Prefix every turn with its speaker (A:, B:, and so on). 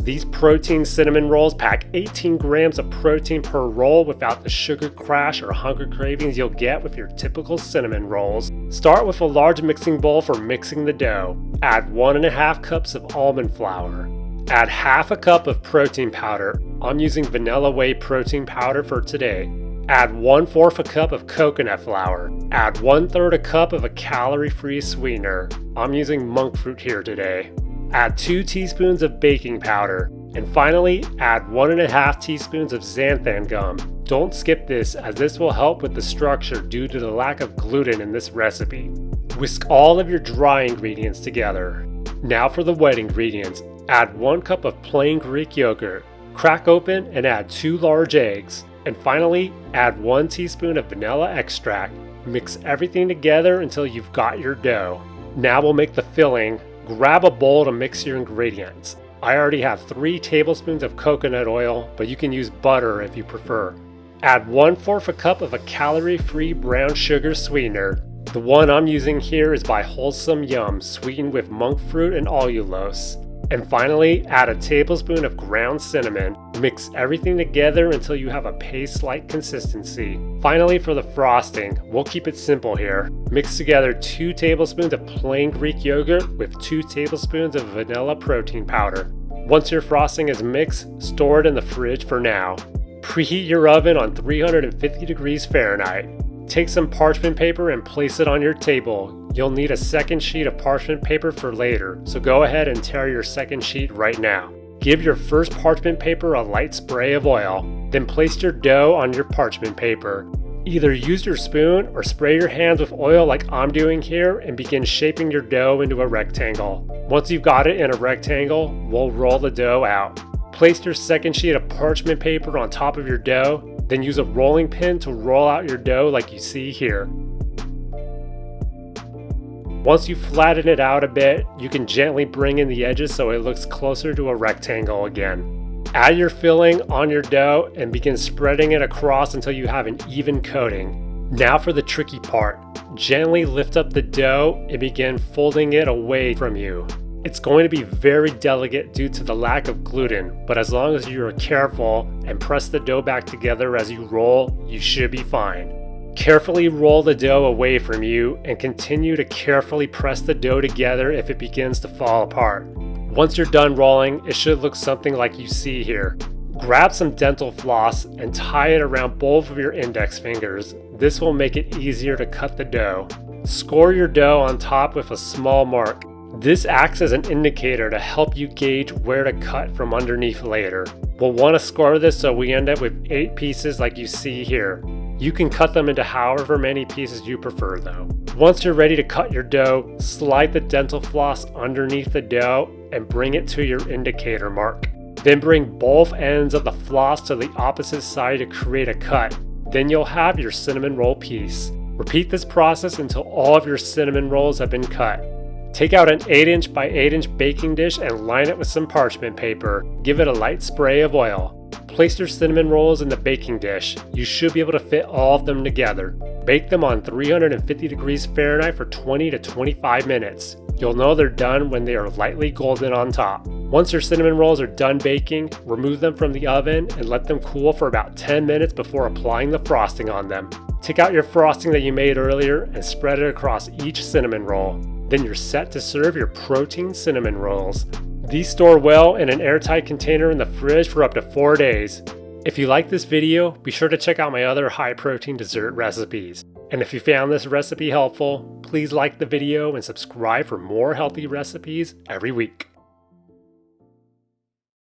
A: These protein cinnamon rolls pack 18 grams of protein per roll without the sugar crash or hunger cravings you'll get with your typical cinnamon rolls. Start with a large mixing bowl for mixing the dough. Add 1.5 cups of almond flour. Add half a cup of protein powder. I'm using vanilla whey protein powder for today. Add 1/4 a cup of coconut flour. Add 1/3 a cup of a calorie-free sweetener. I'm using monk fruit here today. Add 2 teaspoons of baking powder. And finally, add 1.5 teaspoons of xanthan gum. Don't skip this, as this will help with the structure due to the lack of gluten in this recipe. Whisk all of your dry ingredients together. Now for the wet ingredients. Add 1 cup of plain Greek yogurt. Crack open and add 2 large eggs. And finally, add 1 teaspoon of vanilla extract. Mix everything together until you've got your dough. Now we'll make the filling. Grab a bowl to mix your ingredients. I already have 3 tablespoons of coconut oil, but you can use butter if you prefer. Add 1/4 a cup of a calorie-free brown sugar sweetener. The one I'm using here is by Wholesome Yum, sweetened with monk fruit and allulose. And finally, add a tablespoon of ground cinnamon. Mix everything together until you have a paste-like consistency. Finally, for the frosting, we'll keep it simple here. Mix together 2 tablespoons of plain Greek yogurt with 2 tablespoons of vanilla protein powder. Once your frosting is mixed, store it in the fridge for now. Preheat your oven on 350 degrees Fahrenheit. Take some parchment paper and place it on your table. You'll need a second sheet of parchment paper for later, so go ahead and tear your second sheet right now. Give your first parchment paper a light spray of oil, then place your dough on your parchment paper. Either use your spoon or spray your hands with oil like I'm doing here and begin shaping your dough into a rectangle. Once you've got it in a rectangle, we'll roll the dough out. Place your second sheet of parchment paper on top of your dough, then use a rolling pin to roll out your dough like you see here. Once you flatten it out a bit, you can gently bring in the edges so it looks closer to a rectangle again. Add your filling on your dough and begin spreading it across until you have an even coating. Now for the tricky part. Gently lift up the dough and begin folding it away from you. It's going to be very delicate due to the lack of gluten, but as long as you are careful and press the dough back together as you roll, you should be fine. Carefully roll the dough away from you and continue to carefully press the dough together if it begins to fall apart. Once you're done rolling, it should look something like you see here. Grab some dental floss and tie it around both of your index fingers. This will make it easier to cut the dough. Score your dough on top with a small mark. This acts as an indicator to help you gauge where to cut from underneath later. We'll want to score this so we end up with 8 pieces like you see here. You can cut them into however many pieces you prefer though. Once you're ready to cut your dough, slide the dental floss underneath the dough and bring it to your indicator mark. Then bring both ends of the floss to the opposite side to create a cut. Then you'll have your cinnamon roll piece. Repeat this process until all of your cinnamon rolls have been cut. Take out an 8" by 8" baking dish and line it with some parchment paper. Give it a light spray of oil. Place your cinnamon rolls in the baking dish. You should be able to fit all of them together. Bake them on 350 degrees Fahrenheit for 20 to 25 minutes. You'll know they're done when they are lightly golden on top. Once your cinnamon rolls are done baking, remove them from the oven and let them cool for about 10 minutes before applying the frosting on them. Take out your frosting that you made earlier and spread it across each cinnamon roll. Then you're set to serve your protein cinnamon rolls. These store well in an airtight container in the fridge for up to 4 days. If you like this video, be sure to check out my other high protein dessert recipes. And if you found this recipe helpful, please like the video and subscribe for more healthy recipes every week.